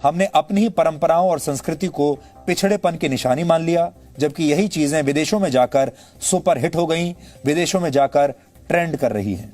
हमने अपनी ही परंपराओं और संस्कृति को पिछड़ेपन की निशानी मान लिया, जबकि यही चीजें विदेशों में जाकर सुपर हिट हो गईं, विदेशों में जाकर ट्रेंड कर रही हैं।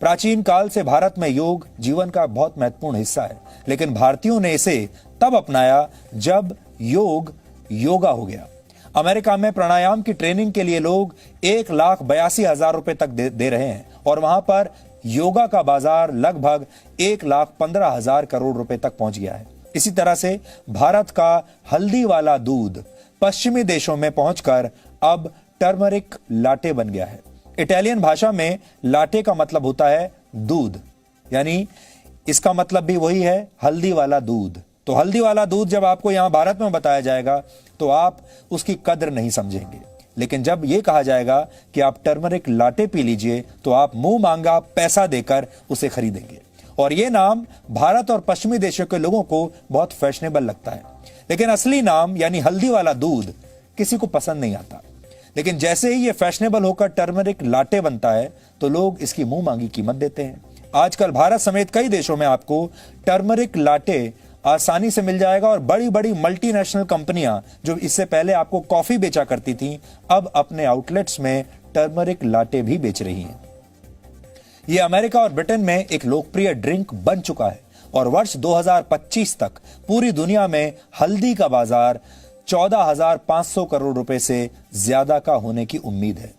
प्राचीन काल से भारत में योग जीवन का बहुत महत्वपूर्ण हिस्सा है, लेकिन भारतीयों ने इसे तब अपनाया जब योग योगा हो गया। अमेरिका में प्राणायाम की ट्रेनिंग के लिए लोग 1,82,000 रुपए तक दे रहे हैं और वहां पर योगा का बाजार लगभग 1,15,000 करोड़ रुपए तक पहुंच गया है। इसी तरह से भारत का हल्दी वाला दूध पश्चिमी देशों में पहुंचकर अब टर्मरिक लाटे बन गया है। इटालियन भाषा में लाटे का मतलब होता है दूध, यानी इसका मतलब भी वही है, हल्दी वाला दूध। तो हल्दी वाला दूध जब आपको यहां भारत में बताया जाएगा तो आप उसकी कद्र नहीं समझेंगे, लेकिन जब यह कहा जाएगा कि आप टर्मरिक लाटे पी लीजिए तो आप मुंह मांगा पैसा देकर उसे खरीदेंगे। और यह नाम भारत और पश्चिमी देशों के लोगों को बहुत फैशनेबल लगता है, लेकिन असली नाम यानी हल्दी वाला दूध किसी को पसंद नहीं आता। लेकिन जैसे ही यह फैशनेबल होकर टर्मरिक लाटे बनता है तो लोग इसकी मुंह मांगी कीमत देते हैं। आजकल भारत समेत कई देशों में आपको टर्मरिक लाटे आसानी से मिल जाएगा और बड़ी बड़ी मल्टीनेशनल कंपनियां जो इससे पहले आपको कॉफी बेचा करती थीं, अब अपने आउटलेट्स में टर्मरिक लाटे भी बेच रही हैं। यह अमेरिका और ब्रिटेन में एक लोकप्रिय ड्रिंक बन चुका है और वर्ष 2025 तक पूरी दुनिया में हल्दी का बाजार 14,500 करोड़ रुपए से ज्यादा का होने की उम्मीद है।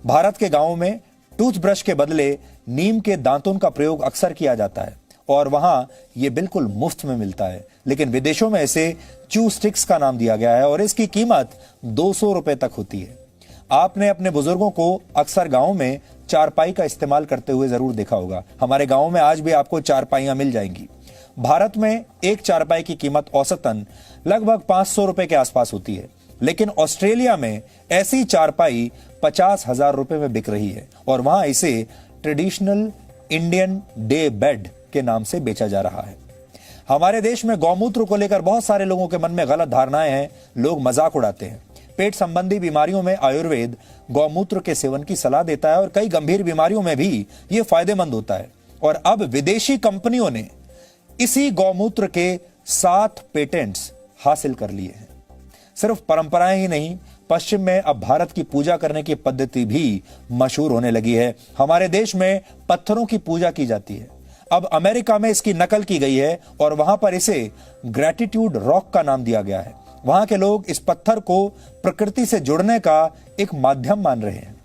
भारत के गांवों में टूथब्रश के बदले नीम के दांतों का प्रयोग अक्सर किया जाता है और वहां यह बिल्कुल मुफ्त में मिलता है, लेकिन विदेशों में इसे च्यू स्टिक्स का नाम दिया गया है और इसकी कीमत 200 रुपए तक होती है। आपने अपने बुजुर्गों को अक्सर गांव में चारपाई का इस्तेमाल करते हुए जरूर देखा होगा। हमारे गांव में आज भी आपको चारपाइयां मिल जाएंगी। भारत में एक चारपाई की कीमत औसतन लगभग 500 रुपए के आसपास होती है, लेकिन ऑस्ट्रेलिया में ऐसी चारपाई 50,000 रुपए में बिक रही है और वहां इसे ट्रेडिशनल इंडियन डे बेड के नाम से बेचा जा रहा है। हमारे देश में गौमूत्र को लेकर बहुत सारे लोगों के मन में गलत धारणाएं हैं, लोग मजाक उड़ाते हैं। पेट संबंधी बीमारियों में आयुर्वेद गौमूत्र के सेवन की सलाह देता है और कई गंभीर बीमारियों में भी यह फायदेमंद होता है। और अब विदेशी कंपनियों ने इसी गौमूत्र के 7 पेटेंट्स हासिल कर लिए हैं। सिर्फ परंपराएं ही नहीं, पश्चिम में अब भारत की पूजा करने की पद्धति भी मशहूर होने लगी है। हमारे देश में पत्थरों की पूजा की जाती है, अब अमेरिका में इसकी नकल की गई है और वहां पर इसे ग्रैटिट्यूड रॉक का नाम दिया गया है। वहां के लोग इस पत्थर को प्रकृति से जुड़ने का एक माध्यम मान रहे हैं।